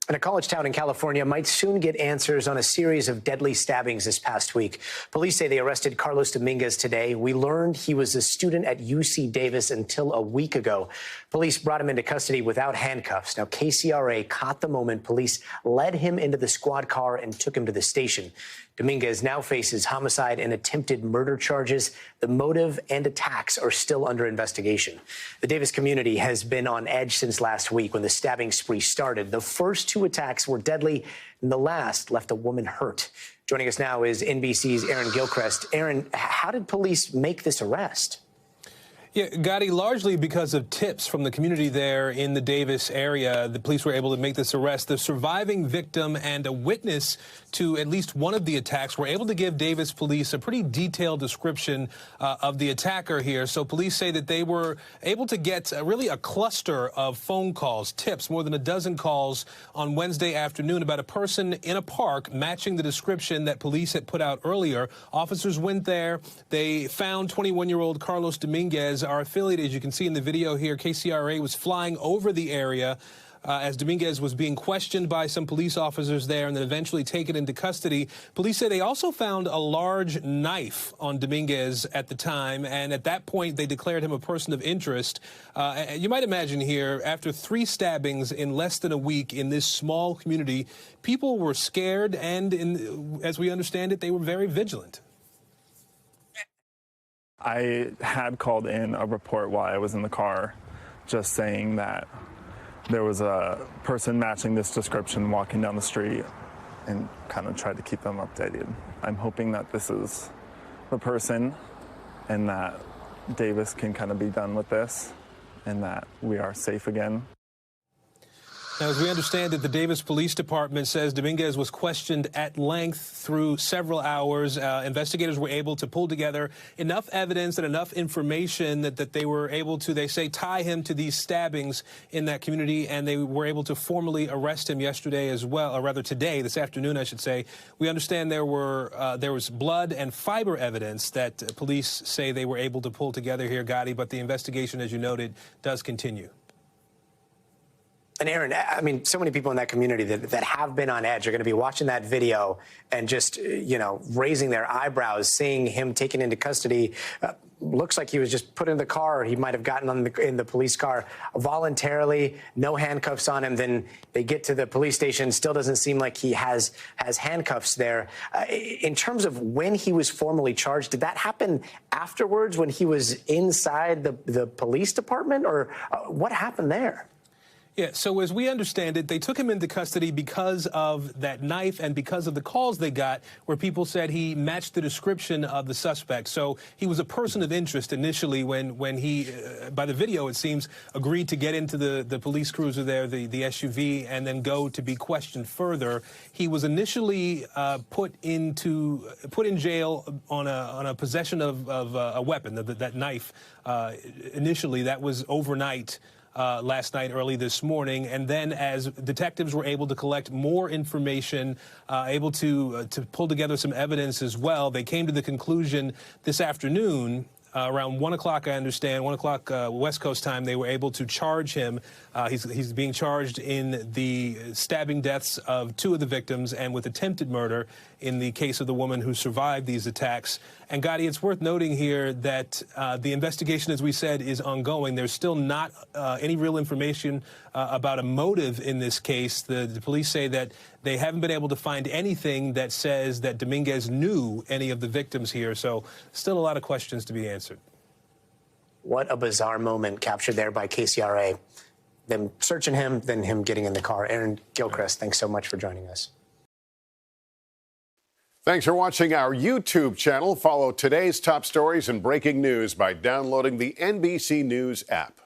And a college town in California might soon get answers on a series of deadly stabbings this past week. Police say they arrested Carlos Dominguez today. We learned he was a student at UC Davis until a week ago. Police brought him into custody without handcuffs. Now, KCRA caught the moment police led him into the squad car and took him to the station. Dominguez now faces homicide and attempted murder charges. The motive and attacks are still under investigation. The Davis community has been on edge since last week when the stabbing spree started. The first two attacks were deadly, and the last left a woman hurt. Joining us now is NBC's Gilchrist. Aaron, how did police make this arrest? Yeah, Gotti, largely because of tips from the community there in the Davis area, the police were able to make this arrest. The surviving victim and a witness to at least one of the attacks were able to give Davis police a pretty detailed description of the attacker here. So police say that they were able to get really a cluster of phone calls, tips, more than a dozen calls on Wednesday afternoon about a person in a park matching the description that police had put out earlier. Officers went there. They found 21-year-old Carlos Dominguez. Our affiliate, as you can see in the video here, KCRA was flying over the area as Dominguez was being questioned by some police officers there and then eventually taken into custody. Police say they also found a large knife on Dominguez at the time, and at that point they declared him a person of interest. You might imagine here, after 3 stabbings in less than a week in this small community, people were scared and, as we understand it, they were very vigilant. I had called in a report while I was in the car just saying that there was a person matching this description walking down the street and kind of tried to keep them updated. I'm hoping that this is the person and that Davis can kind of be done with this and that we are safe again. Now, as we understand it, the Davis Police Department says Dominguez was questioned at length through several hours. Investigators were able to pull together enough evidence and enough information that they were able to, they say, tie him to these stabbings in that community, and they were able to formally arrest him yesterday as well, or rather today, this afternoon, I should say. We understand there was blood and fiber evidence that police say they were able to pull together here, Gotti, but the investigation, as you noted, does continue. And Aaron, I mean, so many people in that community that have been on edge are going to be watching that video and just, raising their eyebrows, seeing him taken into custody. Looks like he was just put in the car, or he might have gotten in the police car voluntarily, no handcuffs on him. Then they get to the police station. Still doesn't seem like he has handcuffs there. In terms of when he was formally charged, did that happen afterwards when he was inside the police department, or what happened there? Yeah, so as we understand it, they took him into custody because of that knife and because of the calls they got where people said he matched the description of the suspect. So he was a person of interest initially when he, by the video it seems, agreed to get into the police cruiser there, the SUV, and then go to be questioned further. He was initially put in jail on a possession of a weapon, that knife. Initially, that was overnight. Last night, early this morning, and then as detectives were able to collect more information, able to pull together some evidence as well, they came to the conclusion this afternoon, around 1 o'clock, I understand, 1 o'clock West Coast time, they were able to charge him. He's being charged in the stabbing deaths of 2 of the victims and with attempted murder in the case of the woman who survived these attacks. And Gotti, it's worth noting here that the investigation, as we said, is ongoing. There's still not any real information about a motive in this case. The police say that they haven't been able to find anything that says that Dominguez knew any of the victims here. So still a lot of questions to be answered. What a bizarre moment captured there by KCRA. Them searching him, then him getting in the car. Aaron Gilchrist, thanks so much for joining us. Thanks for watching our YouTube channel. Follow today's top stories and breaking news by downloading the NBC News app.